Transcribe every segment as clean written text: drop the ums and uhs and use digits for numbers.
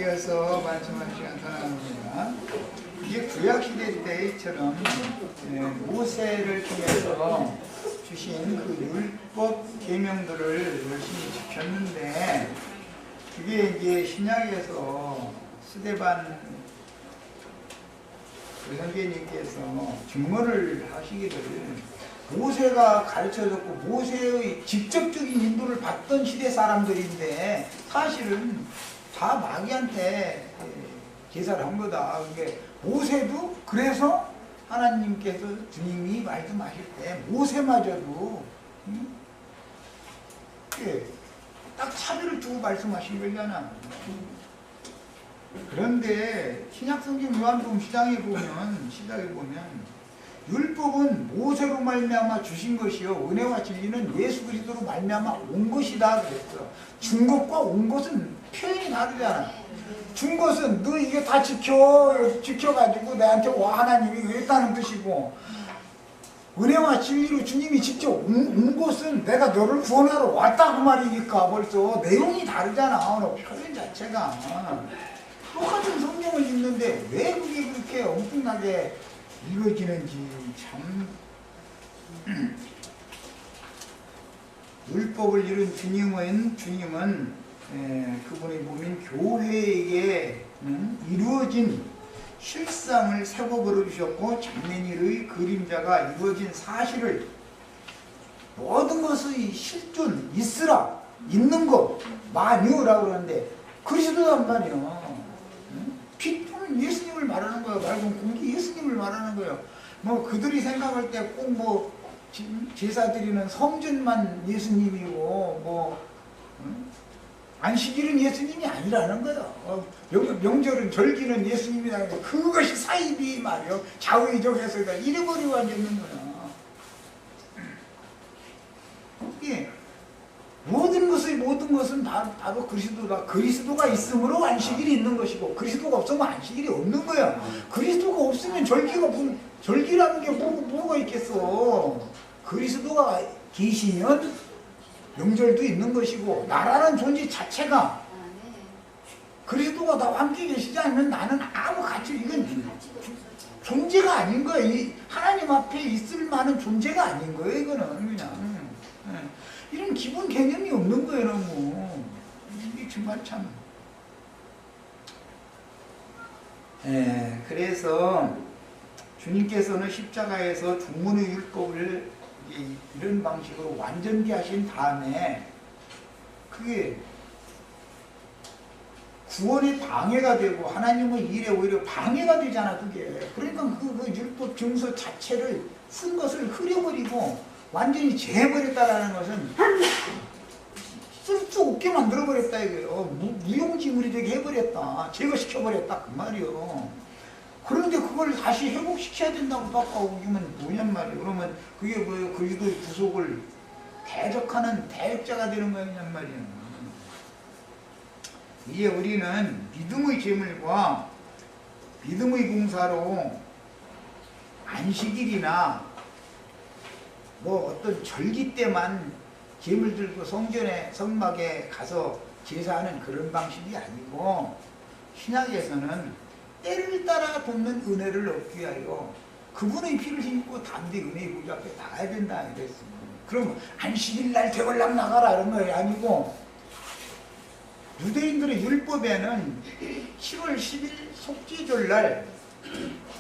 이어서 말씀할 시간 전합니다. 이게 구약시대 때처럼 모세를 통해서 주신 그 율법 계명들을 열심히 지켰는데, 그게 이제 신약에서 스데반 그 선생님께서 증거를 하시기를 모세가 가르쳐줬고 모세의 직접적인 인도를 받던 시대 사람들인데 사실은 다 마귀한테 제사를 한 거다. 그게 모세도 그래서 하나님께서 주님이 말씀하실 때 모세마저도 딱 차별을 두고 말씀하신 거잖아. 그런데 신약성경 요한복음 시작에 보면 율법은 모세로 말미암아 주신 것이요 은혜와 진리는 예수 그리스도로 말미암아 온 것이다 그랬어. 준 것과 온 것은 표현이 다르잖아. 준 것은 너 이게 다 지켜가지고 내한테 와 하나님이 그랬다는 뜻이고, 은혜와 진리로 주님이 직접 온 것은 내가 너를 구원하러 왔다 그 말이니까 벌써 내용이 다르잖아. 표현 자체가 똑같은 성경을 읽는데 왜 그게 그렇게 엄청나게 이루어지는지 참. 율법을 이룬 주님은 그분의 몸인 교회에게 이루어진 실상을 세고 걸어주셨고, 장래일의 그림자가 이루어진 사실을 모든 것의 실존, 있으라, 있는 것, 만유라고 그러는데 그리스도란 말이야. 빛은 예수님을 말하는 거예요. 맑은 공기 예수님을 말하는 거예요. 뭐 그들이 생각할 때 꼭 뭐 제사 드리는 성전만 예수님이고 안식일은 예수님이 아니라는 거예요. 명절은 절기는 예수님이라는 거예요. 그것이 사이비 말이요. 자의적 해석이다. 잃어버리고 앉아있는 거야. 예. 모든 것은 바로 그리스도다. 그리스도가 있으므로 안식일이 있는 것이고, 그리스도가 없으면 안식일이 없는 거야. 그리스도가 없으면 절기라는 게 뭐가 있겠어. 그리스도가 계시면 명절도 있는 것이고, 나라는 존재 자체가 그리스도가 나와 함께 계시지 않으면 나는 아무 가치, 이건 존재가 아닌 거야. 하나님 앞에 있을 만한 존재가 아닌 거예요. 이거는 그냥 이런 기본 개념이 없는 거예요. 너무 이게 정말 참. 그래서 주님께서는 십자가에서 중문의 율법을 이런 방식으로 완전히 하신 다음에 그게 구원의 방해가 되고 하나님의 일에 오히려 방해가 되잖아. 그게 그러니까 그 율법 증서 자체를 쓴 것을 흐려버리고 완전히 재해버렸다라는 것은 쓸 수 없게 만들어버렸다 이거예요. 무용지물이 되게 해버렸다. 제거시켜버렸다 그 말이요. 그런데 그걸 다시 회복시켜야 된다고 바꿔오기면 뭐냔 말이에요. 그러면 그게 뭐예요? 그리스도의 구속을 대적하는 대역자가 되는 거냔 말이에요. 이제 우리는 믿음의 제물과 믿음의 봉사로 안식일이나 어떤 절기 때만 제물 들고 성막에 가서 제사하는 그런 방식이 아니고, 신약에서는 때를 따라 돕는 은혜를 얻기 위하여 그분의 피를 힘입고 담대 은혜의 보좌 앞에 나가야 된다 이랬습니다. 그럼 안식일 날 대궐락 나가라 이런 거 아니고, 유대인들의 율법에는 7월 10일 속죄절 날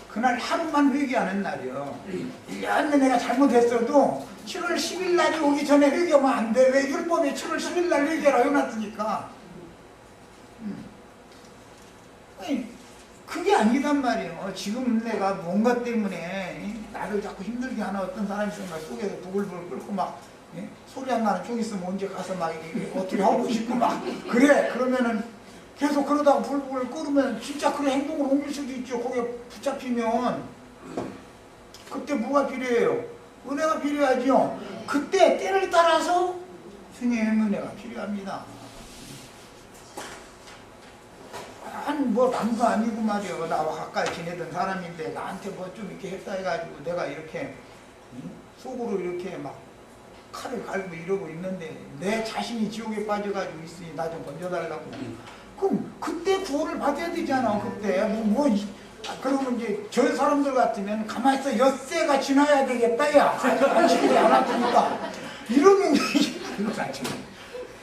그날 하루만 회개하는 날이요. 1년 내가 잘못했어도 7월 10일 날이 오기 전에 회개하면 안 돼. 왜? 율법에 7월 10일 날 회개라 해놨으니까. 그게 아니단 말이에요. 지금 내가 뭔가 때문에 나를 자꾸 힘들게 하는 어떤 사람이 있으면 속에서 부글부글 끓고 막 소리 안 나는 쪽 있으면 언제 가서 막 어떻게 하고 싶고 막 그래. 그러면은 계속 그러다가 불불 끓으면 진짜 그런 행동을 옮길 수도 있죠. 거기에 붙잡히면. 그때 뭐가 필요해요? 은혜가 필요하죠. 그때 때를 따라서 주님의 은혜가 필요합니다. 남도 아니고 말이요. 나와 가까이 지내던 사람인데 나한테 뭐 좀 이렇게 했다 해가지고 내가 이렇게 속으로 이렇게 막 칼을 갈고 이러고 있는데 내 자신이 지옥에 빠져가지고 있으니 나 좀 건져달라고. 그럼 그때 구원을 받아야 되잖아. 그때 그러면 이제 저 사람들 같으면 가만히 있어 엿새가 지나야 되겠다. 야 안식일이 안 왔으니까 이러면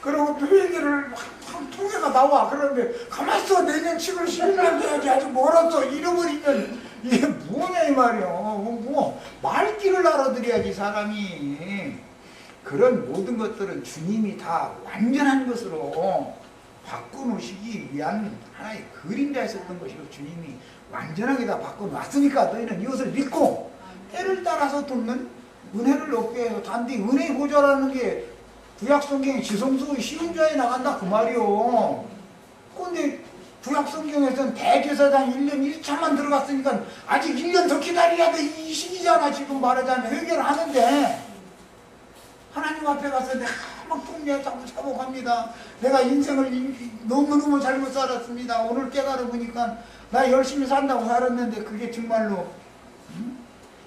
그리고 또 회계를 한 통계가 나와. 그런데 가만히 있어 내년 7월 10일 날 돼야지 아직 멀었어. 잃어버리면 이게 뭐냐 이 말이야. 뭐 말귀를 알아들여야지 사람이. 그런 모든 것들은 주님이 다 완전한 것으로 바꿔놓으시기 위한 하나의 그림자였었던 것이고 주님이 완전하게 다 바꿔놨으니까 너희는 이것을 믿고 때를 따라서 돕는 은혜를 얻게 해서 단디 은혜의 보좌라는 게 구약성경의 지성소의 쉬운 자에 나간다 그 말이요. 근데 구약성경에서는 대제사장 1년 1차만 들어갔으니까 아직 1년 더 기다려야 돼. 이 시기잖아. 지금 말하자면 해결을 하는데 하나님 앞에 가서 내가 막 통제하고 자복합니다. 내가 인생을 너무너무 잘못 살았습니다. 오늘 깨달아 보니까 나 열심히 산다고 살았는데 그게 정말로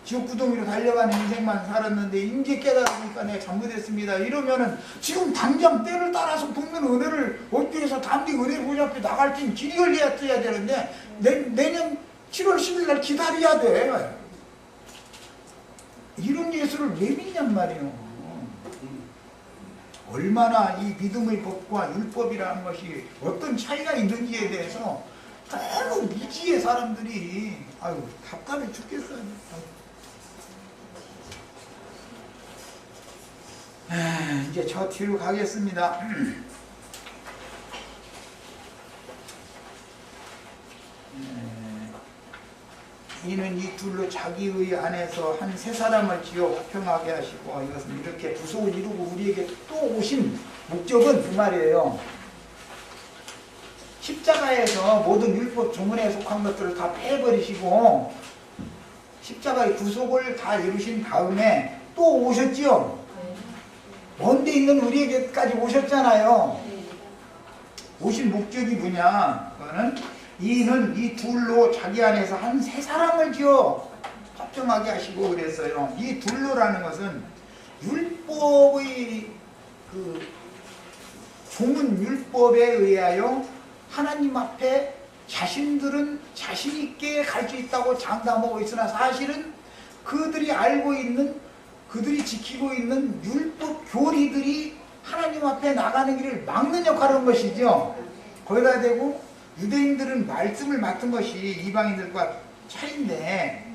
지옥구덩이로 달려가는 인생만 살았는데 이제 깨달아 보니까 내가 잘못했습니다. 이러면은 지금 당장 때를 따라서 돕는 은혜를 얻기 위해서 단디 은혜 보좌 앞에 나갈 땐 길이 열려야 되는데 내년 7월 10일 날 기다려야 돼. 이런 예수를 왜 믿냔 말이에요. 얼마나 이 믿음의 법과 율법이라는 것이 어떤 차이가 있는지에 대해서 너무 미지의 사람들이 아유 답답해 죽겠어요. 이제 저 뒤로 가겠습니다. 이는 이 둘로 자기의 안에서 한 세 사람을 지어 화평하게 하시고 이것은 이렇게 부속을 이루고 우리에게 또 오신 목적은 그 말이에요. 십자가에서 모든 율법 조문에 속한 것들을 다 패버리시고 십자가의 구속을 다 이루신 다음에 또 오셨지요. 먼데 있는 우리에게까지 오셨잖아요. 오신 목적이 뭐냐? 그거는 이는 이 둘로 자기 안에서 한 세 사람을 지어 합정하게 하시고 그랬어요. 이 둘로라는 것은 율법의 그 조문 율법에 의하여 하나님 앞에 자신들은 자신 있게 갈 수 있다고 장담하고 있으나 사실은 그들이 알고 있는 그들이 지키고 있는 율법 교리들이 하나님 앞에 나가는 길을 막는 역할을 한 것이죠. 거기다 대고 유대인들은 말씀을 맡은 것이 이방인들과 차이인데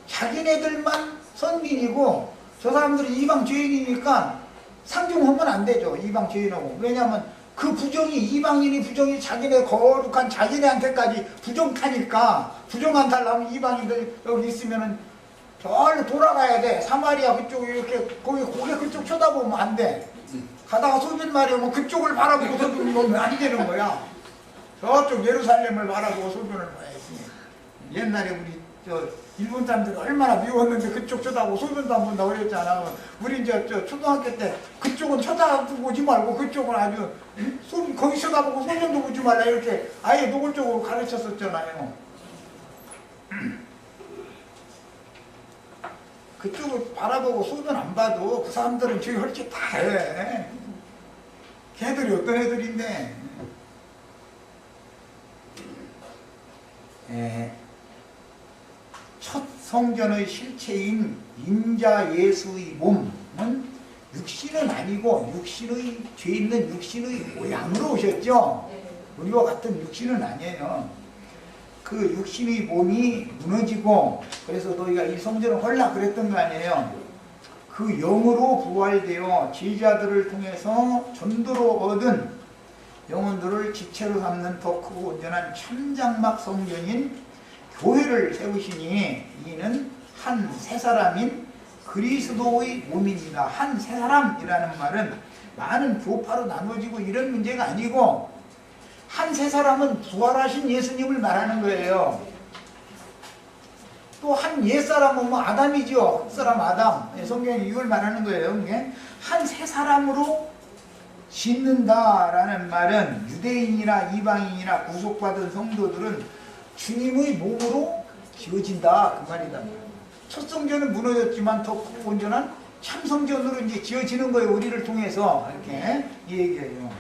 자기네들만 선민이고 저 사람들은 이방 죄인이니까 상종하면 안 되죠. 이방 죄인하고. 왜냐하면 그 부정이 이방인이 부정이 자기네 거룩한 자기네한테까지 부정타니까 부정한 달라면 이방인들 여기 있으면은 저기로 돌아가야 돼. 사마리아 그쪽 이렇게 거기 고개 그쪽 쳐다보면 안 돼. 가다가 소변 마려우면 그쪽을 바라보고 소변을 보면 안 되는 거야. 저쪽 예루살렘을 바라보고 소변을 봐야지. 옛날에 우리 저 일본 사람들이 얼마나 미웠는데 그쪽 쳐다보고 소변도 안 본다고 그랬잖아. 우리 이제 저 초등학교 때 그쪽은 쳐다보지 말고 그쪽은 아주 거기 쳐다보고 소변도 보지 말라 이렇게 아예 노골적으로 가르쳤었잖아요. 그쪽을 바라보고 소변 안 봐도 그 사람들은 저기 헐짓 다 해. 걔들이 어떤 애들인데. 첫 성전의 실체인 인자 예수의 몸은 육신은 아니고 육신의 죄 있는 육신의 모양으로 오셨죠. 우리와 같은 육신은 아니에요. 그 육신의 몸이 무너지고 그래서 너희가 이 성전을 헐라 그랬던 거 아니에요. 그 영으로 부활되어 제자들을 통해서 전도로 얻은 영혼들을 지체로 삼는 더 크고 온전한 참장막 성전인 교회를 세우시니 이는 한 세 사람인 그리스도의 몸입니다. 한 세 사람이라는 말은 많은 교파로 나눠지고 이런 문제가 아니고 한 세 사람은 부활하신 예수님을 말하는 거예요. 또 한 옛사람은 뭐 아담이죠. 흑사람 아담. 성경이 이걸 말하는 거예요. 한 세 사람으로 짓는다라는 말은 유대인이나 이방인이나 구속받은 성도들은 주님의 몸으로 지어진다 그 말이다. 첫 성전은 무너졌지만 더 크고 온전한 참 성전으로 이제 지어지는 거예요. 우리를 통해서 이렇게 이 얘기예요.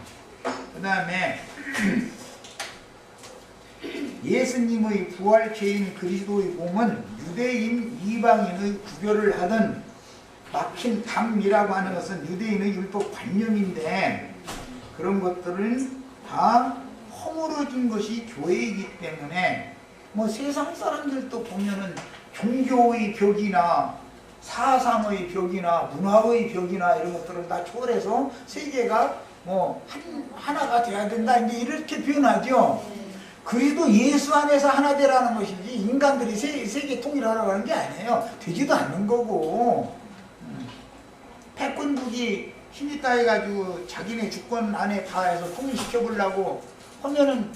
그 다음에 예수님의 부활체인 그리스도의 몸은 유대인, 이방인의 구별을 하던 막힌 담이라고 하는 것은 유대인의 율법 관념인데 그런 것들은 다 허물어진 것이 교회이기 때문에 뭐 세상 사람들도 보면은 종교의 벽이나 사상의 벽이나 문화의 벽이나 이런 것들을 다 초월해서 세계가 뭐 하나가 돼야 된다 이제 이렇게 표현하죠. 그래도 예수 안에서 하나 되라는 것이지 인간들이 세계 통일하라고 하는 게 아니에요. 되지도 않는 거고. 패권국이 힘있다 해가지고 자기네 주권 안에 다 해서 통일시켜 보려고 하면은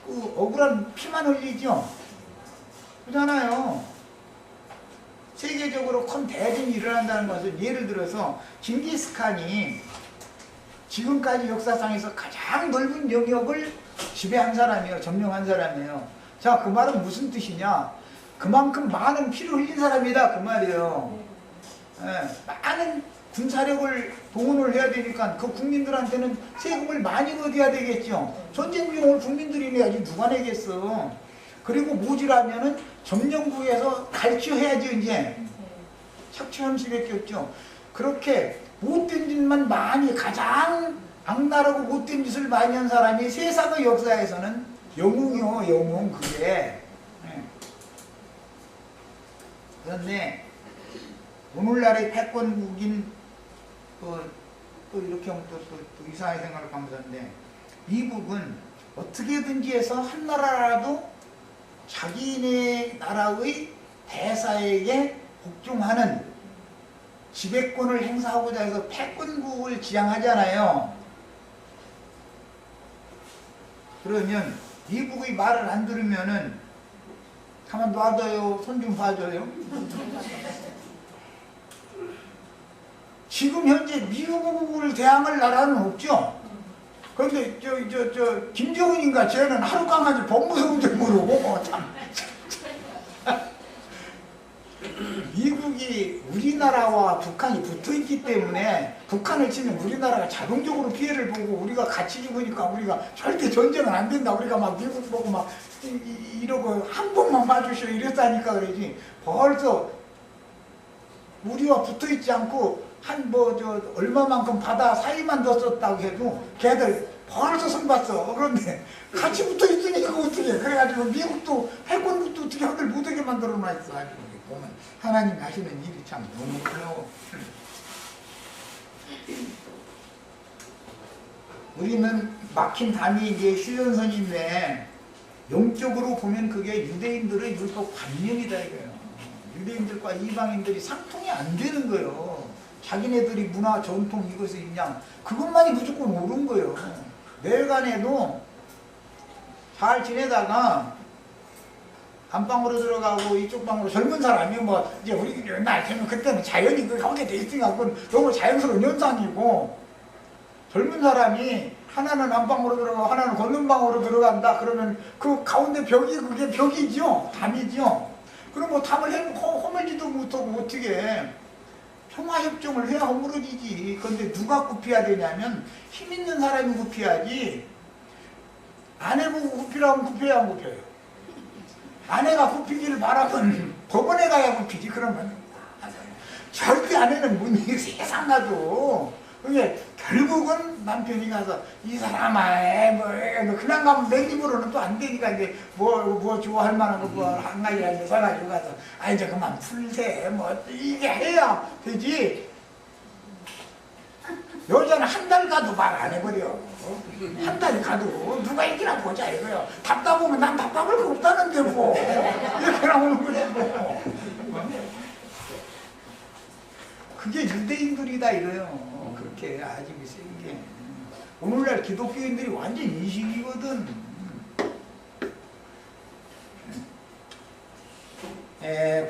그 억울한 피만 흘리죠. 그렇잖아요. 세계적으로 큰 대전이 일어난다는 것은 예를 들어서 징기스칸이 지금까지 역사상에서 가장 넓은 영역을 지배한 사람이에요. 점령한 사람이에요. 자, 그 말은 무슨 뜻이냐? 그만큼 많은 피를 흘린 사람이다 그 말이에요. 많은 군사력을 동원을 해야 되니까 그 국민들한테는 세금을 많이 거둬야 되겠죠. 전쟁 비용을 국민들이 내야지 누가 내겠어. 그리고 모지라면은 점령국에서 갈취해야죠. 이제 착취할 수밖에 없죠. 그렇게 못된 짓만 많이 가장 악랄하고 못된 짓을 많이 한 사람이 세상의 역사에서는 영웅이요. 영웅 그게. 그런데 오늘날의 패권국인 또 이렇게 하면 또 이상하게 생각을 하면서인데 미국은 어떻게든지 해서 한 나라라도 자기네 나라의 대사에게 복종하는 지배권을 행사하고자 해서 패권국을 지향하잖아요. 그러면 미국의 말을 안 들으면은 가만 놔둬요. 손 좀 봐줘요. 지금 현재 미국을 대항할 나라는 없죠. 그런데 김정은인가 쟤는 하루 강아지 법무성도 모르고 참. 미국이 우리나라와 북한이 붙어있기 때문에 북한을 치면 우리나라가 자동적으로 피해를 보고 우리가 같이 죽으니까 우리가 절대 전쟁은 안 된다. 우리가 막 미국 보고 막 이러고 한 번만 봐주시오 이랬다니까 그러지. 벌써 우리와 붙어있지 않고 얼마만큼 바다 사이만 뒀었다고 해도 걔들 벌써 선봤어. 그런데 같이 붙어있으니까 어떻게 그래가지고 미국도 패권국도 어떻게 하들 못하게 만들어놔 있어. 보면 하나님 하시는 일이 참 너무 어려워. 우리는 막힌 담이 이제 휴전선인데 영적으로 보면 그게 유대인들의 율법 관념이다 이거예요. 유대인들과 이방인들이 상통이 안 되는 거예요. 자기네들이 문화, 전통 이것이 있냐 그것만이 무조건 옳은 거예요. 내간에도 잘 지내다가 안방으로 들어가고 이쪽 방으로 젊은 사람이 뭐 이제 우리 옛날 때는 그때는 자연이 그렇게 돼 있으니까 그건 너무 자연스러운 현상이고 젊은 사람이 하나는 안방으로 들어가고 하나는 걷는 방으로 들어간다 그러면 그 가운데 벽이 그게 벽이죠. 담이죠. 그럼 뭐 담을 허물지도 못하고 어떻게 평화협정을 해야 허물어지지. 그런데 누가 굽혀야 되냐면 힘 있는 사람이 굽혀야지. 아내 보고 굽히라면 굽혀야 안 굽혀요. 아내가 굽히기를 바라면 법원에 가야 굽히지. 그러면 절대 아내는 못 이겨. 세상 가도. 그게 결국은 남편이 가서 이 사람아 뭐 그냥 가면 내 입으로는 또 안 되니까 이제 뭐 좋아할 만한 거 뭐 한 가지 사가지고 가서 아 이제 그만 풀세 뭐 이게 해야 되지. 여자는 한 달 가도 말 안 해버려. 한 달 가도 누가 얘기나 보자 이거요. 답답하면 난 답답할 거 없다는데 뭐 이렇게 나오는 거지 뭐. 그게 유대인들이다 이거요. 그렇게 아직 센 게. 오늘날 기독교인들이 완전 인식이거든.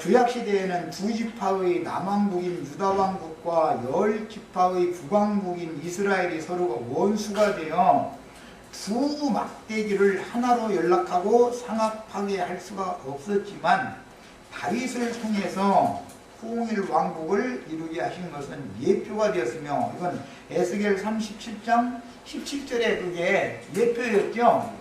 구약시대에는 두 지파의 남왕국인 유다왕국과 10지파의 북왕국인 이스라엘이 서로가 원수가 되어 두 막대기를 하나로 연락하고 상합하게 할 수가 없었지만 다윗을 통해서 통일 왕국을 이루게 하신 것은 예표가 되었으며 이건 에스겔 37장 17절에 그게 예표였죠.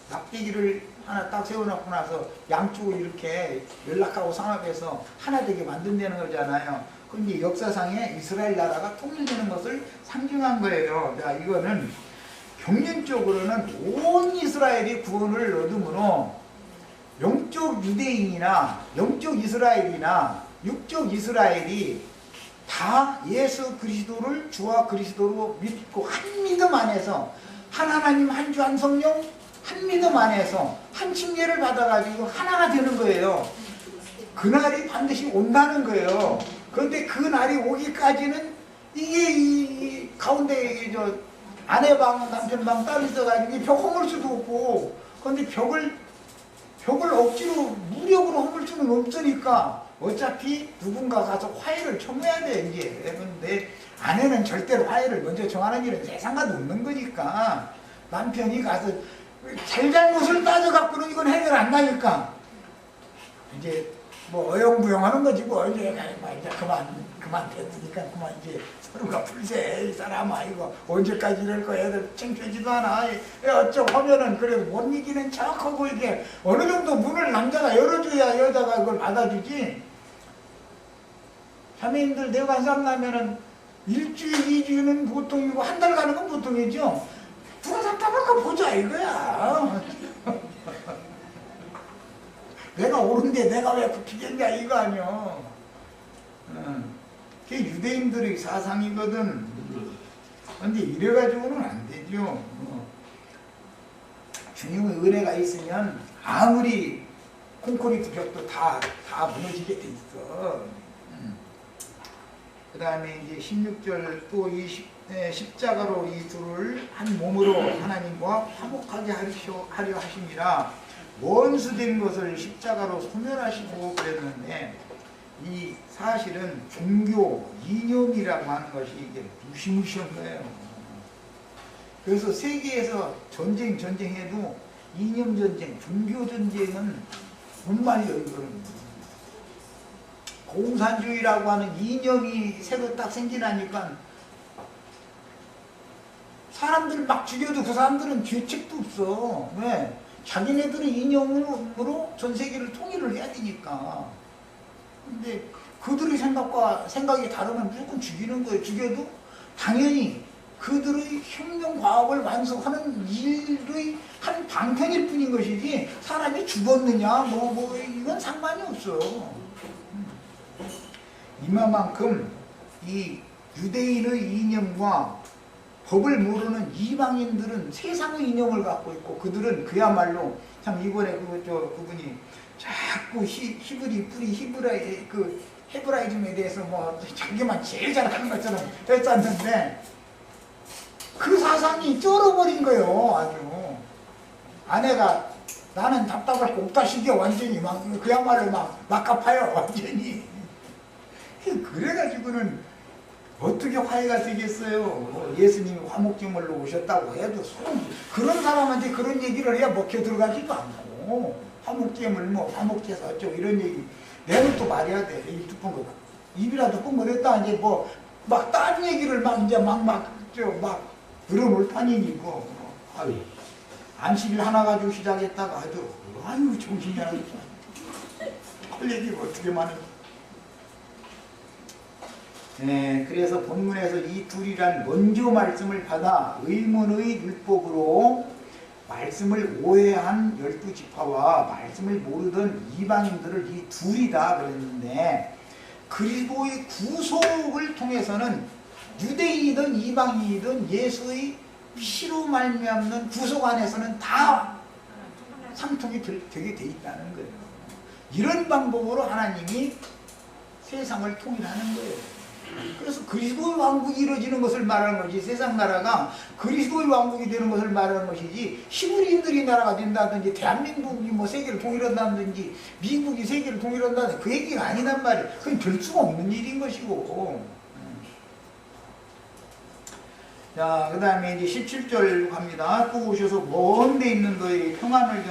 막대기를 하나 딱 세워놓고 나서 양쪽을 이렇게 연락하고 상합해서 하나 되게 만든다는 거잖아요. 그럼 이제 역사상에 이스라엘 나라가 통일되는 것을 상징한 거예요. 자, 이거는 경륜적으로는 온 이스라엘이 구원을 얻음으로 영적 유대인이나 영적 이스라엘이나 육적 이스라엘이 다 예수 그리스도를 주와 그리스도로 믿고 한 믿음 안에서 한 하나님 한 주 한 성령 한 믿음 안에서 한 침례를 받아가지고 하나가 되는 거예요. 그날이 반드시 온다는 거예요. 그런데 그 날이 오기까지는 이게 이 가운데 저 아내방 남편방 딸이 있어가지고 벽 허물 수도 없고, 그런데 벽을 억지로 무력으로 허물 수는 없으니까 어차피 누군가 가서 화해를 청해야 돼 이제. 그런데 아내는 절대로 화해를 먼저 청하는 일은 세상과도 없는 거니까 남편이 가서 잘잘못을 따져갖고는 이건 해결 안 나니까 이제 뭐 어영부영하는 거지 뭐. 이제 그만 됐으니까 그만 이제 서로가 풀세. 이 사람아 이거 언제까지 이럴 거야. 애들 창피하지도 않아. 어쩌고 하면은 그래도 못 이기는 척하고 이게 어느 정도 문을 남자가 열어줘야 여자가 그걸 받아주지. 자매님들 내관상 나면은 일주일, 2주는 보통이고 한 달 가는 건 보통이죠. 누가 답답할까 보자 이거야. 내가 옳은데 내가 왜 굽히겠냐 이거 아니야. 그게 유대인들의 사상이거든. 근데 이래가지고는 안 되죠. 주님의 은혜가 있으면 아무리 콘크리트 벽도 다 무너지게 돼 있어. 그 다음에 이제 16절 또 이 십자가로 이 둘을 한 몸으로 하나님과 화목하게 하려 하심이라 원수된 것을 십자가로 소멸하시고 그랬는데, 이 사실은 종교 이념이라고 하는 것이 이게 무시무시한 거예요. 그래서 세계에서 전쟁해도 이념 전쟁, 종교 전쟁은 못 말려 이거는. 공산주의라고 하는 이념이 새로 딱 생기나니까 사람들 막 죽여도 그 사람들은 죄책도 없어. 왜? 자기네들의 이념으로 전 세계를 통일을 해야 되니까. 근데 그들의 생각이 다르면 무조건 죽이는 거예요. 죽여도 당연히 그들의 혁명 과업을 완성하는 일의 한 방편일 뿐인 것이지 사람이 죽었느냐 이건 상관이 없어. 이만큼 이 유대인의 이념과 법을 모르는 이방인들은 세상의 이념을 갖고 있고, 그들은 그야말로 참 이번에 그분이 자꾸 헤브라이즘에 대해서 뭐 자기만 제일 잘하는 것처럼 했었는데 그 사상이 쩔어버린 거예요. 아주 아내가 나는 답답할 거 없다 시기야. 완전히 그야말로 막 갚아요 완전히. 그래가지고는 어떻게 화해가 되겠어요. 예수님이 화목제물로 오셨다고 해도 그런 사람한테 그런 얘기를 해야 먹혀 들어가지도 않고, 화목제물 화목제사 어쩌고 이런 얘기 내가 또 말해야 돼. 입이라도 뻥거렸다 이제 막 딴 얘기를 막 늘어놓을 판이니 안식일 하나 가지고 시작했다가 아유 정신이 하나도 할 얘기가 어떻게 많은지. 네, 그래서 본문에서 이 둘이란 먼저 말씀을 받아 의문의 율법으로 말씀을 오해한 12지파와 말씀을 모르던 이방인들을 이 둘이다 그랬는데, 그리스도의 구속을 통해서는 유대인이든 이방인이든 예수의 피로 말미암는 구속 안에서는 다 상통이 되게 돼 있다는 거예요. 이런 방법으로 하나님이 세상을 통일하는 거예요. 그래서 그리스도의 왕국이 이루어지는 것을 말하는 것이, 세상 나라가 그리스도의 왕국이 되는 것을 말하는 것이지 히브리인들이 나라가 된다든지 대한민국이 세계를 통일한다든지 미국이 세계를 통일한다든지 그 얘기가 아니란 말이에요. 그건 될 수가 없는 일인 것이고. 자, 그 다음에 이제 17절 갑니다. 또 오셔서 먼 데 있는 너에게 평안을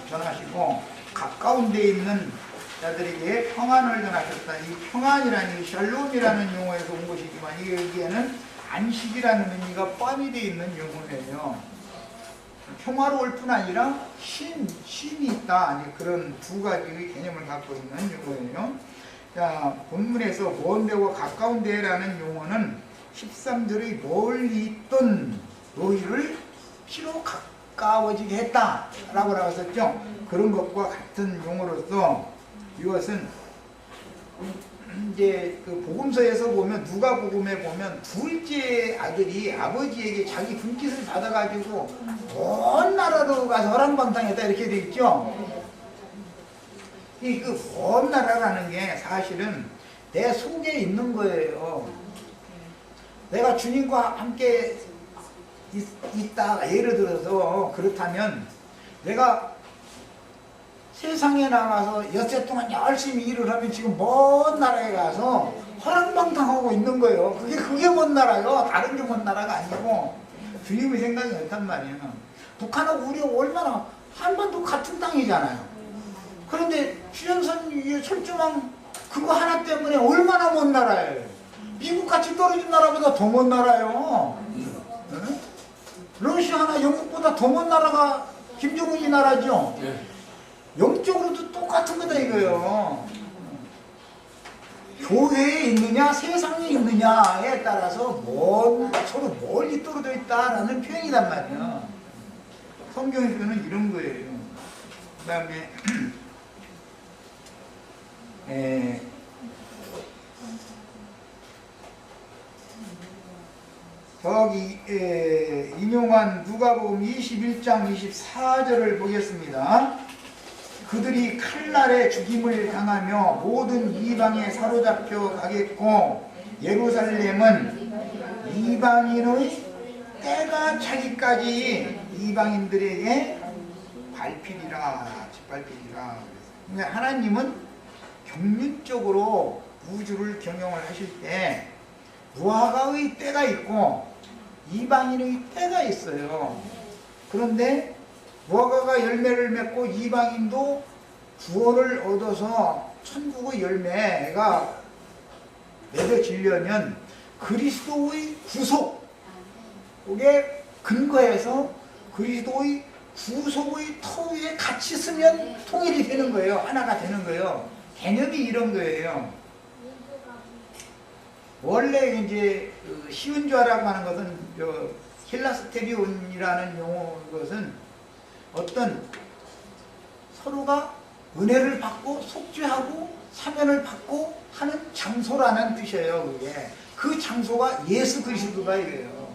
전하시고 가까운 데 있는 자들에게 평안을 전하셨다. 이 평안이라는 샬롬이라는 용어에서 온 것이지만 여기에는 안식이라는 의미가 포함이 되어 있는 용어예요. 평화로울 뿐 아니라 쉼이 있다. 그런 두 가지의 개념을 갖고 있는 용어예요. 자, 본문에서 먼 데와 가까운 데라는 용어는 13절의 멀리 있던 너희를 피로 가까워지게 했다라고 나왔었죠. 그런 것과 같은 용어로서 이것은 이제 그 복음서에서 보면, 누가복음에 보면 둘째 아들이 아버지에게 자기 분깃을 받아가지고 먼 나라로 가서 허랑방탕했다 이렇게 돼 있죠. 이 그 먼 나라라는 게 사실은 내 속에 있는 거예요. 내가 주님과 함께 있다, 예를 들어서 그렇다면 내가 세상에 나가서 엿새 동안 열심히 일을 하면 지금 먼 나라에 가서 허랑방탕하고 있는 거예요. 그게 먼 나라요. 다른 게 먼 나라가 아니고. 주님의 생각이 그렇단 말이에요. 북한하고 우리가 얼마나, 한반도 같은 땅이잖아요. 그런데 휴전선 위에 철조망 그거 하나 때문에 얼마나 먼 나라예요. 미국같이 떨어진 나라보다 더 먼 나라예요. 응? 러시아나 영국보다 더 먼 나라가 김정은이 나라죠. 영적으로도 똑같은 거다 이거예요. 교회에 있느냐 세상에 있느냐에 따라서 서로 멀리 떨어져 있다라는 표현이란 말이에요. 성경의 표현은 이런 거예요. 그 다음에 저기 인용한 누가복음 21장 24절을 보겠습니다. 그들이 칼날에 죽임을 당하며 모든 이방에 사로잡혀 가겠고 예루살렘은 이방인의 때가 차기까지 이방인들에게 밟히리라, 짓밟히리라. 그러니까 하나님은 경륜적으로 우주를 경영을 하실 때 무화과의 때가 있고 이방인의 때가 있어요. 그런데 무화과가 열매를 맺고 이방인도 구원을 얻어서 천국의 열매가 맺어지려면 그리스도의 구속에 근거해서 그리스도의 구속의 터 위에 같이 쓰면 통일이 되는 거예요. 하나가 되는 거예요. 개념이 이런 거예요. 원래 이제 시운주화라고 하는 것은 힐라스테리온이라는 용어, 것은 어떤 서로가 은혜를 받고 속죄하고 사면을 받고 하는 장소라는 뜻이에요. 그게 그 장소가 예수 그리스도가 이래요.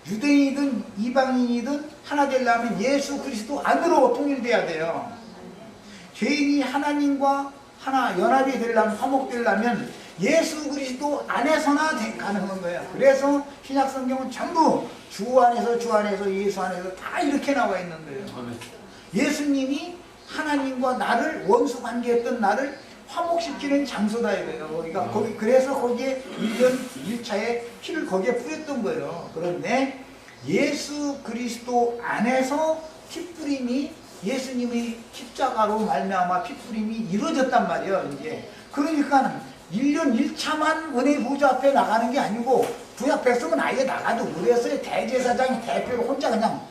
유대인이든 이방인이든 하나 되려면 예수 그리스도 안으로 통일돼야 돼요. 죄인이 하나님과 하나 연합이 되려면, 화목되려면 예수 그리스도 안에서나 가능한 거예요. 그래서 신약 성경은 전부 주 안에서 예수 안에서 다 이렇게 나와 있는 거예요. 예수님이 하나님과 나를 원수 관계했던 나를 화목시키는 장소다 이거예요. 그러니까 그래서 거기에 1년 1차에 피를 거기에 뿌렸던 거예요. 그런데 예수 그리스도 안에서 피뿌림이, 예수님의 십자가로 말미암아 피뿌림이 이루어졌단 말이에요. 이제 그러니까 1년 1차만 은혜 보좌 앞에 나가는 게 아니고 구약 백성은 아예 나가도 못했어요. 대제사장이 대표로 혼자 그냥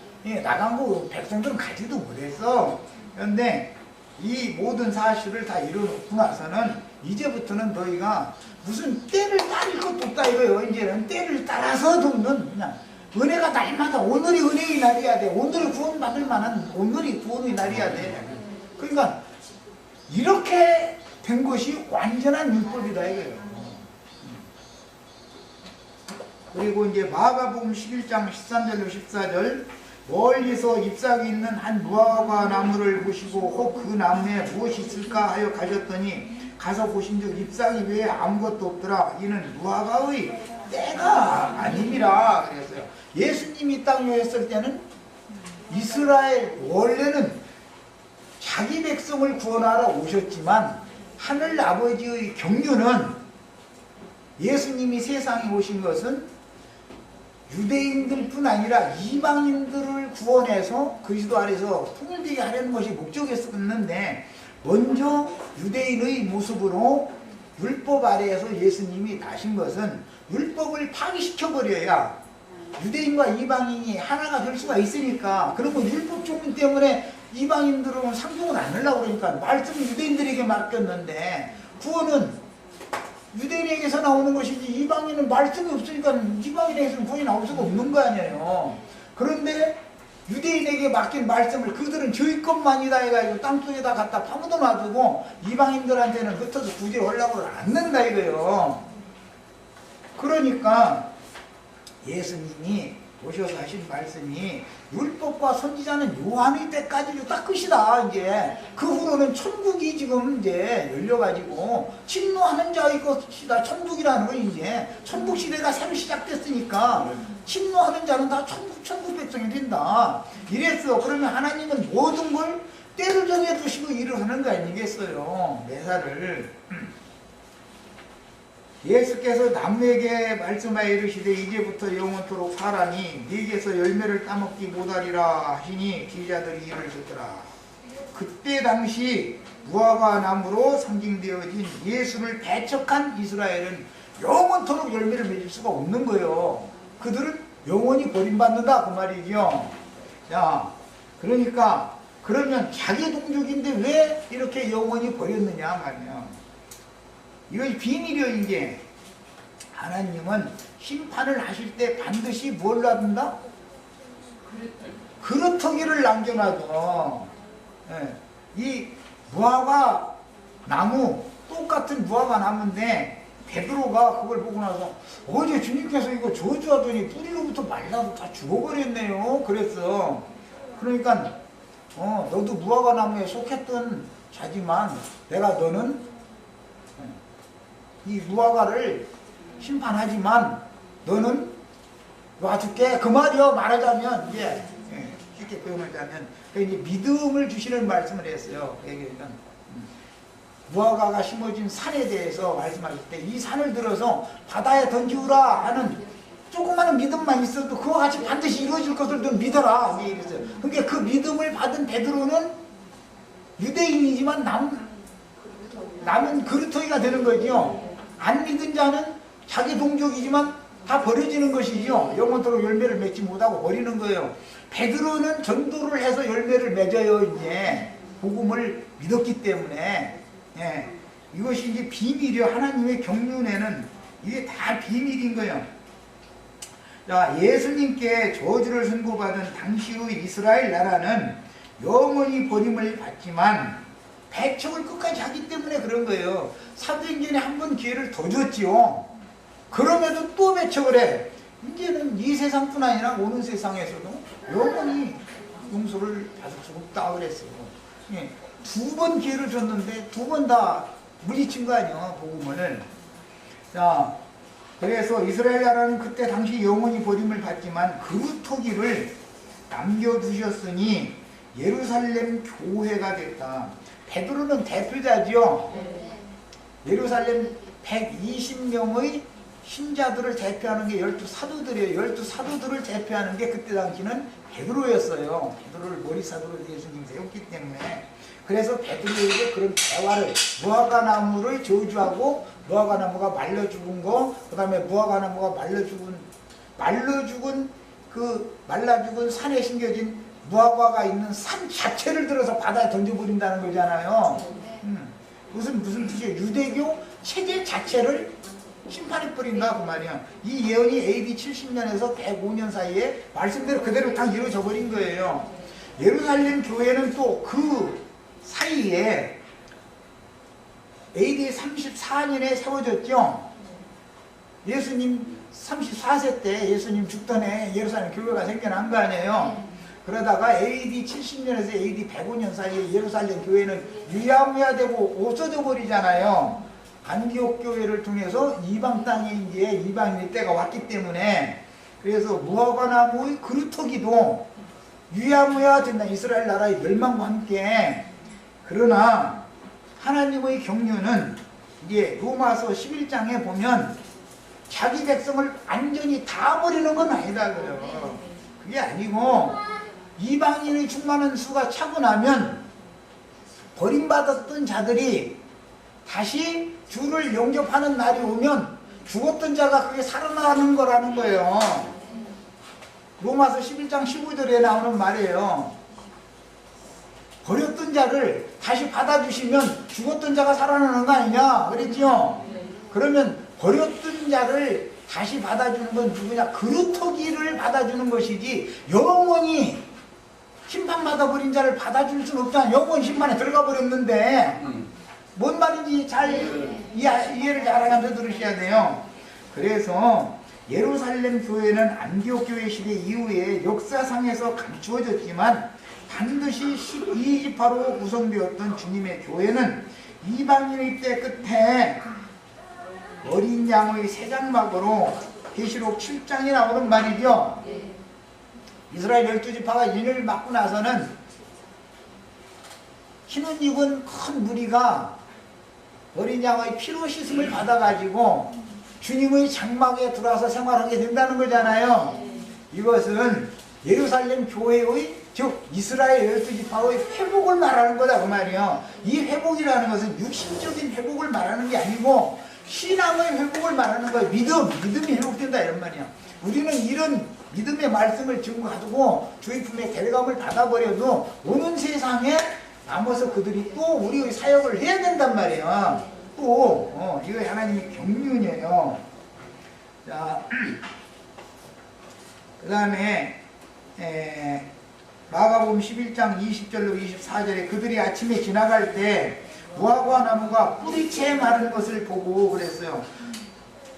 나간 거 백성들은 가지도 못했어. 그런데 이 모든 사실을 다 이뤄놓고 나서는 이제부터는 너희가 무슨 때를 따를 것도 없다 이거예요. 이제는 때를 따라서 돕는, 그냥 은혜가 날마다 오늘이 은혜의 날이어야 돼. 오늘 구원받을 만한 오늘이 구원의 날이어야 돼. 그러니까 이렇게 된 것이 완전한 율법이다 이거예요. 그리고 이제 마가복음 11장 13절로 14절, 멀리서 잎사귀 있는 한 무화과 나무를 보시고 혹 그 나무에 무엇이 있을까 하여 가셨더니 가서 보신즉 잎사귀 외에 아무것도 없더라. 이는 무화과의 때가 아님이라 그랬어요. 예수님이 땅에 했을 때는 이스라엘 원래는 자기 백성을 구원하러 오셨지만 하늘 아버지의 경륜은, 예수님이 세상에 오신 것은 유대인들뿐 아니라 이방인들을 구원해서 그리스도 안에서 통일되게 하려는 것이 목적이었는데, 먼저 유대인의 모습으로 율법 아래에서 예수님이 나신 것은 율법을 파기시켜버려야 유대인과 이방인이 하나가 될 수가 있으니까. 그러면 율법 종문 때문에 이방인들은 상종을 안 하려고 그러니까 말씀은 유대인들에게 맡겼는데 구원은 유대인에게서 나오는 것이지 이방인은 말씀이 없으니까 이방인에게서는 구원이 나올 수가 없는 거 아니에요. 그런데 유대인에게 맡긴 말씀을 그들은 저희 것만이다 해가지고 땅속에다 갖다 파묻어 놔두고 이방인들한테는 흩어서 구제하려고 않는다 이거예요. 그러니까 예수님이 오셔서 하신 말씀이 율법과 선지자는 요한의 때까지도 딱 끝이다. 이제 그 후로는 천국이 지금 이제 열려가지고 침노하는 자의 것이다. 천국이라는 건 이제 천국 시대가 새로 시작됐으니까 침노하는 자는 다 천국 백성이 된다. 이랬어. 그러면 하나님은 모든 걸 때를 정해 두시고 일을 하는 거 아니겠어요. 매사를. 예수께서 나무에게 말씀하여 이르시되 이제부터 영원토록 사람이 네게서 열매를 따먹지 못하리라 하시니 기자들이 이를 듣더라. 그때 당시 무화과 나무로 상징되어진 예수를 배척한 이스라엘은 영원토록 열매를 맺을 수가 없는 거예요. 그들은 영원히 버림받는다 그 말이죠. 자, 그러니까 그러면 자기 동족인데 왜 이렇게 영원히 버렸느냐 말이야. 이것이 비밀이요. 이게 하나님은 심판을 하실 때 반드시 뭘 놔둔다? 그루터기를 남겨놔둬. 예. 이 무화과 나무, 똑같은 무화과 나무인데 베드로가 그걸 보고 나서 어제 주님께서 이거 저주하더니 뿌리로부터 말라서 다 죽어버렸네요. 그랬어. 그러니까 너도 무화과 나무에 속했던 자지만 내가 너는 이 무화과를 심판하지만 너는 놔줄게. 그 말이요. 말하자면 이제 쉽게 표현하자면 이제 믿음을 주시는 말씀을 했어요. 그러니까 무화과가 심어진 산에 대해서 말씀하실 때 이 산을 들어서 바다에 던지우라 하는 조그마한 믿음만 있어도 그와 같이 반드시 이루어질 것을 넌 믿어라. 이랬어요. 그러니까 그 믿음을 받은 베드로는 유대인이지만 남은 그루터기가 되는 거죠. 안 믿은 자는 자기 동족이지만 다 버려지는 것이죠. 영원토록 열매를 맺지 못하고 버리는 거예요. 베드로는 전도를 해서 열매를 맺어요. 이제 복음을 믿었기 때문에. 예. 이것이 이제 비밀이요. 하나님의 경륜에는 이게 다 비밀인 거예요. 자, 예수님께 저주를 선고받은 당시의 이스라엘 나라는 영원히 버림을 받지만 배척을 끝까지 하기 때문에 그런 거예요. 사도행전에 한 번 기회를 더 줬지요. 그럼에도 또 배척을 해. 이제는 이 세상뿐 아니라 오는 세상에서도 영원히 용서를 받을 수 없다 그랬어요. 예. 2번 기회를 줬는데 2번 다 물리친 거 아니야, 복음을. 자, 그래서 이스라엘 나라는 그때 당시 영원히 버림을 받지만 그루터기를 남겨두셨으니 예루살렘 교회가 됐다. 베드로는 대표자지요. 예루살렘 120명의 신자들을 대표하는 게 12사도들이에요. 12사도들을 대표하는 게 그때 당시는 베드로였어요. 베드로를 머리사도로 예수님 세웠기 때문에. 그래서 베드로에게 그런 대화를 무화과 나무를 저주하고 무화과 나무가 말려 죽은 거, 그 다음에 무화과 나무가 말라 죽은 산에 심겨진 무화과가 있는 산 자체를 들어서 바다에 던져버린다는 거잖아요. 무슨 뜻이에요? 유대교 체제 자체를 심판해버린다 그 말이야. 이 예언이 AD 70년에서 105년 사이에 말씀대로 그대로 다 이루어져 버린 거예요. 예루살렘 교회는 또 그 사이에 AD 34년에 세워졌죠. 예수님 34세 때 예수님 죽던 해 예루살렘 교회가 생겨난 거 아니에요. 그러다가 AD 70년에서 AD 105년 사이에 예루살렘 교회는 유야무야되고 없어져 버리잖아요. 안디옥 교회를 통해서 이방 땅에 이제 이방인의 때가 왔기 때문에. 그래서 무화과 나무의 그루터기도 유야무야 된다. 이스라엘 나라의 멸망과 함께. 그러나 하나님의 경륜은 이제 로마서 11장에 보면 자기 백성을 완전히 다 버리는 건 아니다 그래요. 그게 아니고 이방인의 충만한 수가 차고 나면 버림받았던 자들이 다시 주를 영접하는 날이 오면 죽었던 자가 그게 살아나는 거라는 거예요. 로마서 11장 15절에 나오는 말이에요. 버렸던 자를 다시 받아주시면 죽었던 자가 살아나는 거 아니냐 그랬죠. 그러면 버렸던 자를 다시 받아주는 건 누구냐? 그루터기를 받아주는 것이지 영원히 심판받아버린 자를 받아줄 수는 없잖아. 영원 심판에 들어가 버렸는데 뭔 말인지 잘 이해를 잘하면서 들으셔야 돼요. 그래서 예루살렘 교회는 안디옥 교회 시대 이후에 역사상에서 감추어졌지만 반드시 12지파로 구성되었던 주님의 교회는 이방인의 때 끝에 어린 양의 새 장막으로 계시록 7장이 나오는 말이죠. 이스라엘 12지파가 인을 맡고 나서는 흰옷 입은 큰 무리가 어린 양의 피로 씻음을 받아가지고 주님의 장막에 들어와서 생활하게 된다는 거잖아요. 이것은 예루살렘 교회의 즉 이스라엘 12지파의 회복을 말하는 거다 그 말이에요. 이 회복이라는 것은 육신적인 회복을 말하는 게 아니고 신앙의 회복을 말하는 거예요. 믿음이 회복된다 이런 말이야. 우리는 이런 믿음의 말씀을 지금 가지고 주의 품에 데려감을 받아버려도 오는 세상에 남아서 그들이 또 우리의 사역을 해야 된단 말이에요. 또 이거 하나님의 경륜이에요. 자, 그 다음에 마가복음 11장 20절로 24절에 그들이 아침에 지나갈 때 무화과 나무가 뿌리채 마른 것을 보고 그랬어요.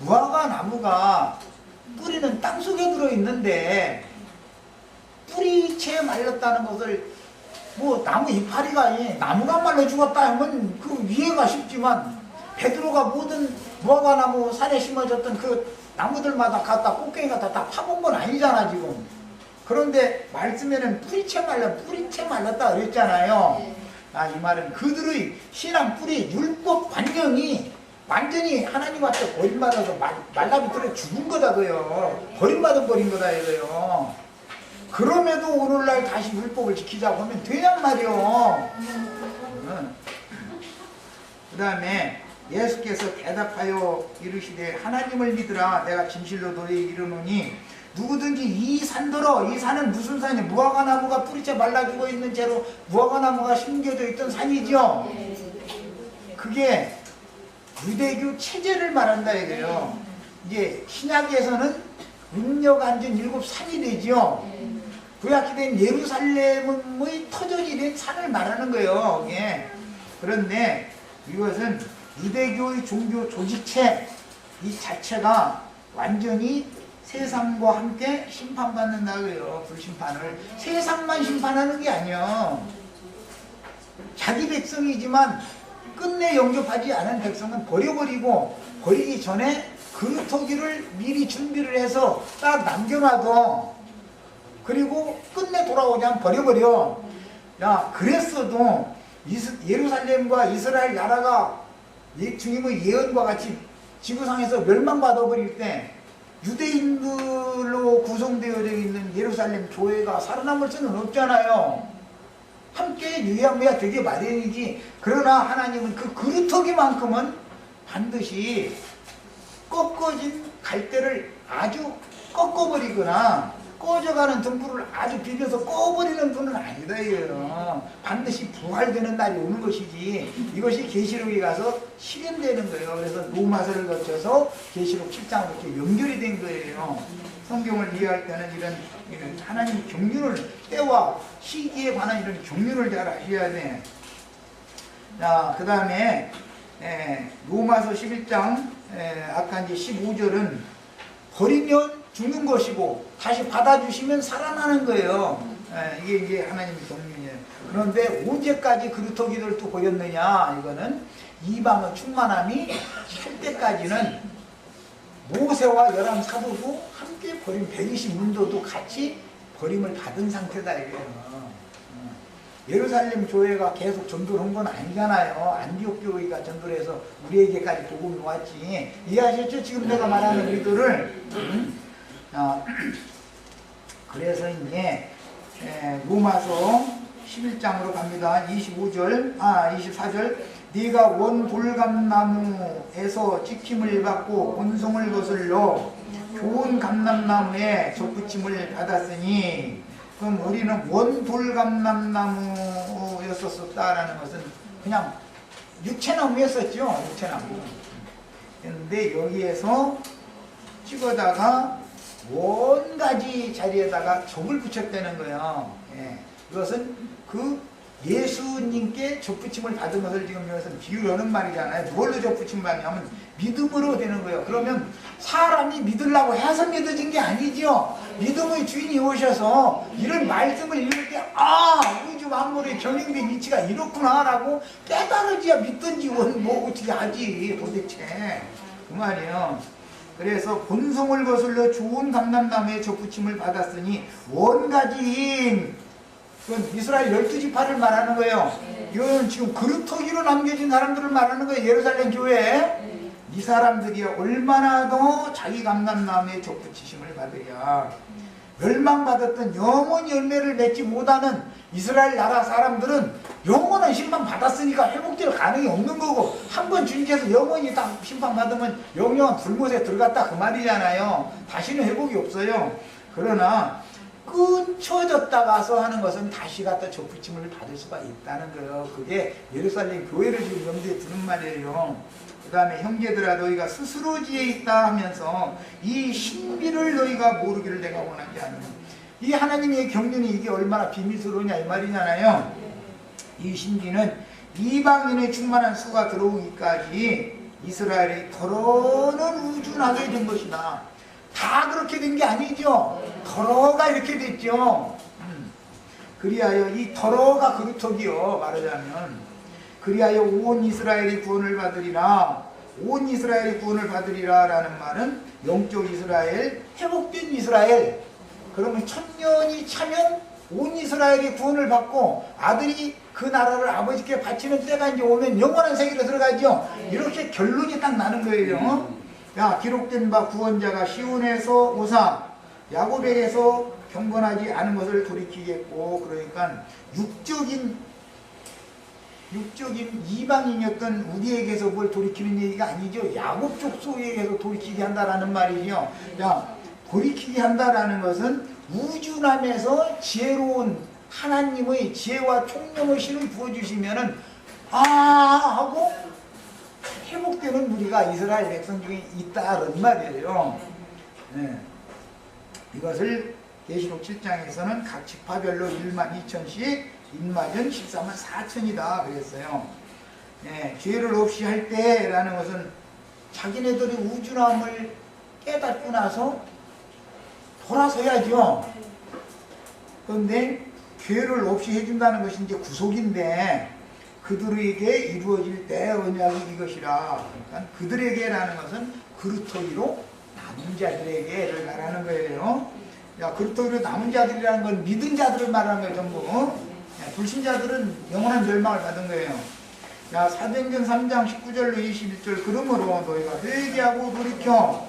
무화과 나무가 뿌리는 땅속에 들어있는데 뿌리채 말렸다는 것을 뭐 나무 이파리가 나무가 말려 죽었다 하면 그 이해가 쉽지만 베드로가 모든 무화과 나무 산에 심어졌던 그 나무들마다 갖다 꽃갱이 갖다 다 파본 건 아니잖아 지금. 그런데 말씀에는 뿌리채 말렸다 그랬잖아요. 이 말은 그들의 신앙 뿌리 율법 관념이 완전히 하나님한테 버림받아서 말라비틀어 죽은 거다고요. 버린 거다 이거요. 그럼에도 오늘날 다시 율법을 지키자고 하면 되냔 말이요. 그 다음에 예수께서 대답하여 이르시되 하나님을 믿으라. 내가 진실로 너희에게 이르노니 누구든지 이 산더러, 이 산은 무슨 산이냐? 무화과 나무가 뿌리째 말라 죽어 있는 채로 무화과 나무가 심겨져 있던 산이죠. 그게 유대교 체제를 말한다 이거예요. 이제 신약에서는 능력 앉은 7산이 되죠. 구약시대는 예루살렘의 터전이 된 산을 말하는 거예요. 예. 그런데 이것은 유대교의 종교 조직체 이 자체가 완전히 세상과 함께 심판받는다고요. 불심판을. 세상만 심판하는 게 아니야. 자기 백성이지만 끝내 영접하지 않은 백성은 버려버리고 버리기 전에 그루터기를 미리 준비를 해서 딱 남겨놔도 그리고 끝내 돌아오자면 버려버려. 야, 그랬어도 예루살렘과 이스라엘 나라가 주님의 예언과 같이 지구상에서 멸망받아버릴 때 유대인들로 구성되어 있는 예루살렘 교회가 살아남을 수는 없잖아요. 함께 유야무야 되게 마련이지. 그러나 하나님은 그 그루터기만큼은 반드시 꺾어진 갈대를 아주 꺾어버리거나 꺼져가는 등불을 아주 비벼서 꺼버리는 분은 아니다 이거예요. 반드시 부활되는 날이 오는 것이지 이것이 계시록에 가서 실현되는 거예요. 그래서 로마서를 거쳐서 계시록 7장으로 이렇게 연결이 된 거예요. 성경을 이해할 때는 이런 하나님 경륜을 때와 시기에 관한 이런 경륜을 잘 아셔야 돼. 자, 그 다음에 로마서 11장 아까 이제 15절은 버리면 죽는 것이고 다시 받아주시면 살아나는 거예요. 이게 이제 하나님의 경륜이에요. 그런데 언제까지 그루터기를 또 버렸느냐? 이거는 이방의 충만함이 찰 때까지는 모세와 열한 사도도 함께 버린 120문도도 같이 버림을 받은 상태다 이거예요. 예루살렘 교회가 계속 전도를 한 건 아니잖아요. 안디옥 교회가 전도를 해서 우리에게까지 복음이 왔지. 이해하셨죠? 지금 내가 말하는 의도를. 그래서 이제 로마서 11장으로 갑니다. 24절 네가 원 돌감나무에서 찍힘을 받고 본송을 거슬러 좋은 감람나무에 접붙임을 받았으니, 그럼 우리는 원 돌감람나무였었다라는 것은 그냥 육채나무였었죠. 육채나무. 그런데 여기에서 찍어다가 원가지 자리에다가 접을 붙였다는 거예요. 예. 이것은 그 예수님께 접붙임을 받은 것을 지금 여기서 비유하는 말이잖아요. 뭘로 접붙임 받냐면 믿음으로 되는 거예요. 그러면 사람이 믿으려고 해서 믿어진 게 아니죠. 믿음의 주인이 오셔서 이런 말씀을 읽을 때, 아, 우주 만물의 경영된 이치가 이렇구나라고 깨달으지야 믿든지 뭐 어떻게 하지 도대체. 그 말이에요. 그래서 본성을 거슬러 좋은 감람나무에 접붙임을 받았으니 원가지인, 그건 이스라엘 12지파를 말하는 거예요. 이건 지금 그루터기로 남겨진 사람들을 말하는 거예요. 예루살렘 교회에. 이 사람들이 얼마나 더 자기 감람나무에 접붙이심을 받으랴. 멸망받았던 영원 열매를 맺지 못하는 이스라엘 나라 사람들은 영원한 심판 받았으니까 회복될 가능이 없는 거고, 한번 주님께서 영원히 딱 심판받으면 영영한 불못에 들어갔다 그 말이잖아요. 다시는 회복이 없어요. 그러나 끊쳐졌다 가서 하는 것은 다시 갖다 접붙임을 받을 수가 있다는 거예요. 그게 예루살렘 교회를 지금 염두에 두는 말이에요. 그 다음에 형제들아 너희가 스스로지에 있다 하면서 이 신비를 너희가 모르기를 내가 원한 게 아니냐. 이 하나님의 경륜이 이게 얼마나 비밀스러우냐 이 말이잖아요. 이 신비는 이방인의 충만한 수가 들어오기까지 이스라엘이 더러는 우준하게 된 것이다. 다 그렇게 된 게 아니죠. 더러가 이렇게 됐죠. 그리하여 이 더러가 그루터기요 말하자면, 그리하여 온 이스라엘이 구원을 받으리라. 온 이스라엘이 구원을 받으리라 라는 말은 영적 이스라엘, 회복된 이스라엘. 그러면 천년이 차면 온 이스라엘이 구원을 받고 아들이 그 나라를 아버지께 바치는 때가 이제 오면 영원한 세계로 들어가죠. 이렇게 결론이 딱 나는 거예요. 야, 기록된 바 구원자가 시온에서 오사 야곱에게서 경건하지 않은 것을 돌이키겠고, 그러니까 육적인 이방인이었던 우리에게서 뭘 돌이키는 얘기가 아니죠. 야곱 족속에게서 돌이키게 한다라는 말이죠. 야, 돌이키게 한다라는 것은 우주남에서 지혜로운 하나님의 지혜와 총명의 신을 부어주시면은 아 하고 회복되는 우리가 이스라엘 백성 중에 있다는 말이에요. 네. 이것을 계시록 7장에서는 각 지파별로 12,000씩 인마전 144,000이다 그랬어요. 네. 죄를 없이 할 때라는 것은 자기네들이 우주남을 깨닫고 나서 돌아서야죠. 그런데 죄를 없이 해준다는 것이 이제 구속인데, 그들에게 이루어질 때 언약이 이것이라. 그러니까 그들에게라는 것은 그루터기로 남은 자들에게를 말하는 거예요. 야, 그루터기로 남은 자들이라는 건 믿은 자들을 말하는 거예요, 전부. 야, 불신자들은 영원한 멸망을 받은 거예요. 야, 사도행전 3장 19절로 21절 그러므로 너희가 회개하고 돌이켜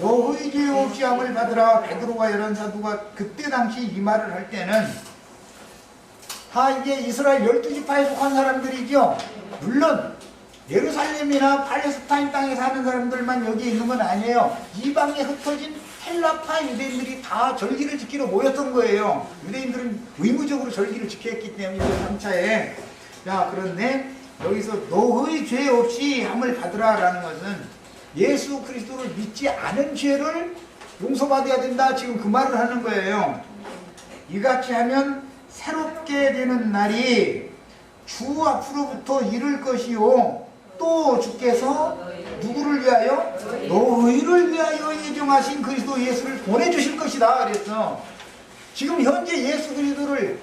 너희 죄 없이 함을 받으라. 베드로와 여러 사도가 그때 당시 이 말을 할 때는 다 이게 이스라엘 12지파에 속한 사람들이죠. 물론 예루살렘이나 팔레스타인 땅에 사는 사람들만 여기에 있는 건 아니에요. 이방에 흩어진 헬라파 유대인들이 다 절기를 지키러 모였던 거예요. 유대인들은 의무적으로 절기를 지켜야 했기 때문에 3차에. 자, 그런데 여기서 너의 죄 없이 함을 받으라 라는 것은 예수 그리스도를 믿지 않은 죄를 용서받아야 된다, 지금 그 말을 하는 거예요. 이같이 하면 새롭게 되는 날이 주 앞으로부터 이를 것이요, 또 주께서 누구를 위하여? 너희를 위하여 예정하신 그리스도 예수를 보내주실 것이다 그랬어. 지금 현재 예수 그리스도를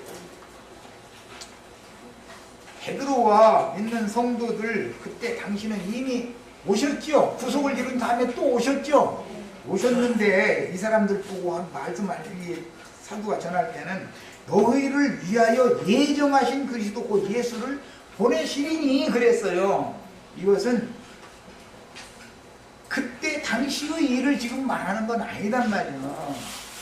베드로와 믿는 성도들, 그때 당신은 이미 오셨죠. 구속을 이룬 다음에 또 오셨죠. 오셨는데 이 사람들 보고 한 말씀을 사도가 전할 때는 너희를 위하여 예정하신 그리스도 곧 예수를 보내시리니 그랬어요. 이것은 그때 당시의 일을 지금 말하는 건 아니단 말이에요.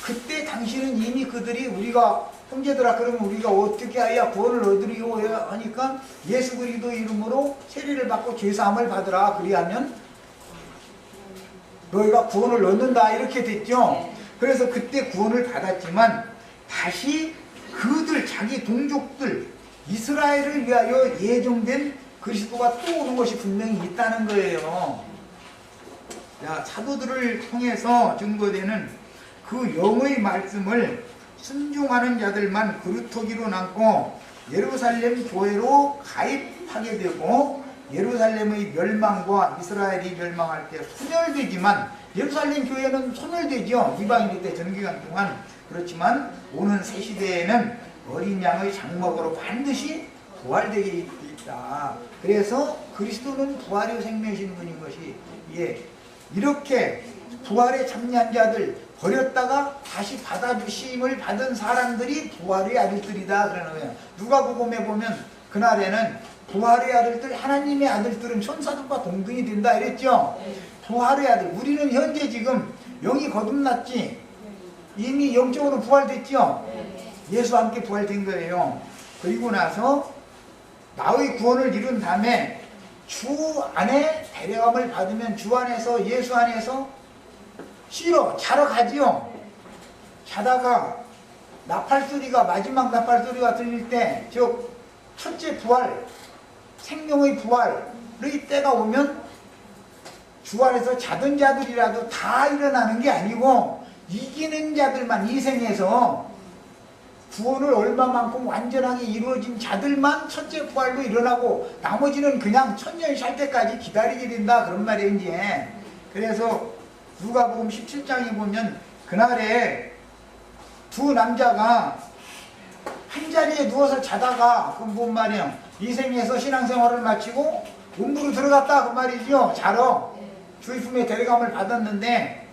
그때 당시는 이미 그들이 우리가 형제들아 그러면 우리가 어떻게 해야 구원을 얻으리요 하니까 예수 그리스도 이름으로 세례를 받고 죄사함을 받으라. 그리하면 너희가 구원을 얻는다 이렇게 됐죠. 그래서 그때 구원을 받았지만 다시 그들 자기 동족들 이스라엘을 위하여 예정된 그리스도가 또 오는 것이 분명히 있다는 거예요. 자, 사도들을 통해서 증거되는 그 영의 말씀을 순종하는 자들만 그루터기로 남고 예루살렘 교회로 가입하게 되고 예루살렘의 멸망과 이스라엘이 멸망할 때 소멸되지만 예루살렘 교회는 소멸되죠. 이방인일 때 전기간 동안. 그렇지만 오는 새 시대에는 어린 양의 장막으로 반드시 부활되게 있다. 그래서 그리스도는 부활의 생명이신 분인 것이 이렇게 부활에 참여한 자들 버렸다가 다시 받아주심을 받은 사람들이 부활의 아들들이다 그러는 거예요. 누가복음에 보면 그날에는 부활의 아들들, 하나님의 아들들은 천사들과 동등이 된다 이랬죠. 부활의 아들, 우리는 현재 지금 영이 거듭났지 이미 영적으로 부활됐죠. 예수와 함께 부활된 거예요. 그리고 나서 나의 구원을 이룬 다음에 주 안에 데려감을 받으면 주 안에서 예수 안에서 자러 가지요. 자다가 나팔소리가 마지막 나팔소리가 들릴 때 즉 첫째 부활 생명의 부활의 때가 오면 주 안에서 자던 자들이라도 다 일어나는 게 아니고 이기는 자들만 이 생에서 구원을 얼마만큼 완전하게 이루어진 자들만 첫째 부활로 일어나고 나머지는 그냥 천년이 살 때까지 기다리게 된다 그런 말이에요. 이제 그래서 누가복음 17장에 보면 그날에 두 남자가 한 자리에 누워서 자다가 그 뭔 말이에요. 이 생에서 신앙생활을 마치고 음부로 들어갔다 그 말이죠. 자러 주의 품에 데려감을 받았는데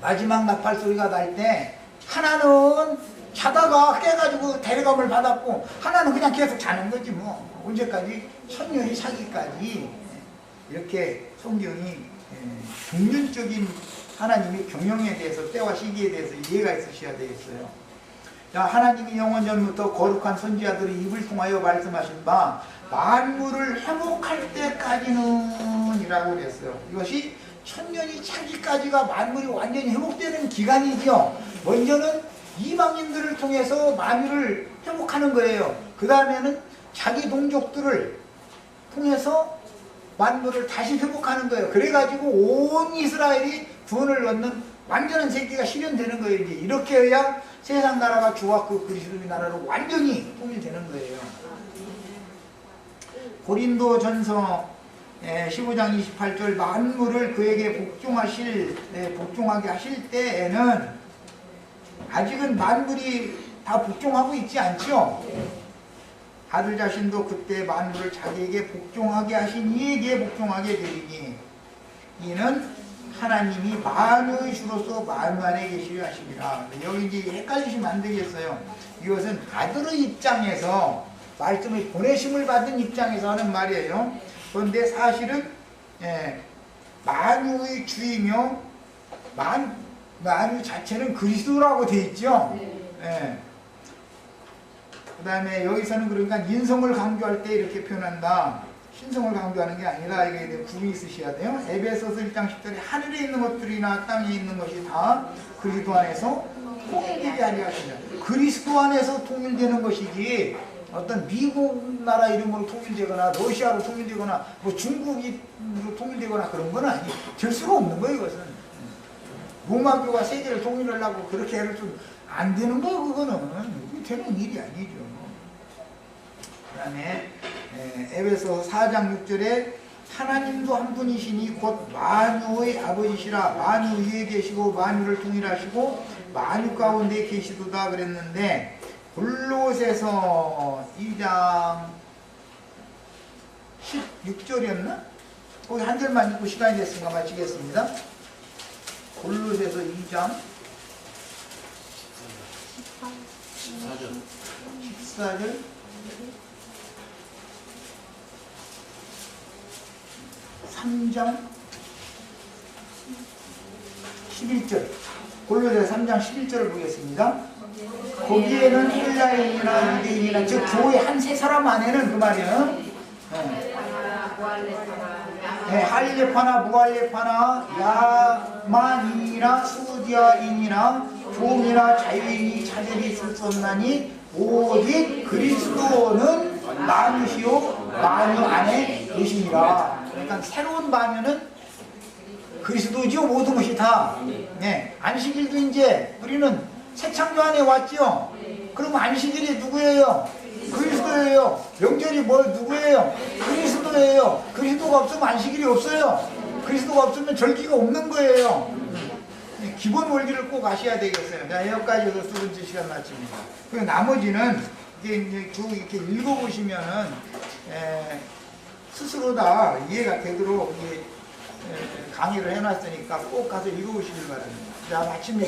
마지막 나팔 소리가 날 때 하나는 자다가 깨가지고 데려감을 받았고 하나는 그냥 계속 자는 거지 뭐. 언제까지? 천년이 차기까지. 이렇게 성경이 중륜적인 하나님의 경영에 대해서 때와 시기에 대해서 이해가 있으셔야 되겠어요. 자, 하나님이 영원 전부터 거룩한 선지자들의 입을 통하여 말씀하신 바 만물을 회복할 때까지는 이라고 그랬어요. 이것이 천년이 차기까지가 만물이 완전히 회복되는 기간이죠. 먼저는 이방인들을 통해서 만물을 회복하는 거예요. 그 다음에는 자기 동족들을 통해서 만물을 다시 회복하는 거예요. 그래가지고 온 이스라엘이 구원을 얻는 완전한 세계가 실현되는 거예요. 이제 이렇게 해야 세상 나라가 주와 그 그리스도의 나라로 완전히 통일되는 거예요. 고린도 전서 15장 28절 만물을 그에게 복종하게 하실 때에는 아직은 만물이 다 복종하고 있지 않죠? 아들 자신도 그때 만물을 자기에게 복종하게 하신 이에게 복종하게 되리니 이는 하나님이 만유의 주로서 만유 안에 계시려 하십니다. 여기 이제 헷갈리시면 안 되겠어요. 이것은 아들의 입장에서 말씀을 보내심을 받은 입장에서 하는 말이에요. 그런데 사실은 만유의 주이며 만유 자체는 그리스도라고 되어 있죠. 그 다음에 여기서는 그러니까 인성을 강조할 때 이렇게 표현한다. 신성을 강조하는 게 아니라 이게 구분이 있으셔야 돼요. 에베소서 1장 10절에 하늘에 있는 것들이나 땅에 있는 것이 다 그리스도 안에서 통일되게 하려 하십니다. 그리스도 안에서 통일되는 것이지 어떤 미국 나라 이름으로 통일되거나 러시아로 통일되거나 뭐 중국으로 통일되거나 그런 건 아니에요. 될 수가 없는 거예요. 이것은 로마교가 세계를 통일하려고 그렇게 해도 좀 안 되는 거예요. 그거는 되는 일이 아니죠. 그 다음에 에베소 4장 6절에 하나님도 한 분이시니 곧 만유의 아버지시라 만유 위에 계시고 만유를 통일하시고 만유 가운데 계시도다 그랬는데 골로새서 2장 16절이었나? 거기 한 절만 읽고 시간이 됐으니까 마치겠습니다. 골로새서 2장 14절 3장 11절 골로새 3장 11절을 보겠습니다. 거기에는 헬라인이나 유대인이나 즉 교회 한 세 사람 안에는 그 말이에요. 할례파나 무할례파나 야만인이나 수디아인이나 종이나 자유인이 차별이 있을 수 없나니 오직 그리스도는 만유시요 만유 안에 계시니라. 그러니까 새로운 만유는 그리스도죠. 모든 것이 다. 안식일도 이제 우리는 새 창조 안에 왔죠. 그럼 안식일이 누구예요? 그리스도예요. 명절이 누구예요? 그리스도예요. 그리스도가 없으면 안식일이 없어요. 그리스도가 없으면 절기가 없는 거예요. 기본 원리를 꼭 아셔야 되겠어요. 자, 여기까지 해서 두 번째 시간 마칩니다. 그리고 나머지는 이제 쭉 이렇게 읽어보시면은 스스로 다 이해가 되도록 강의를 해놨으니까 꼭 가서 읽어보시길 바랍니다. 자, 마침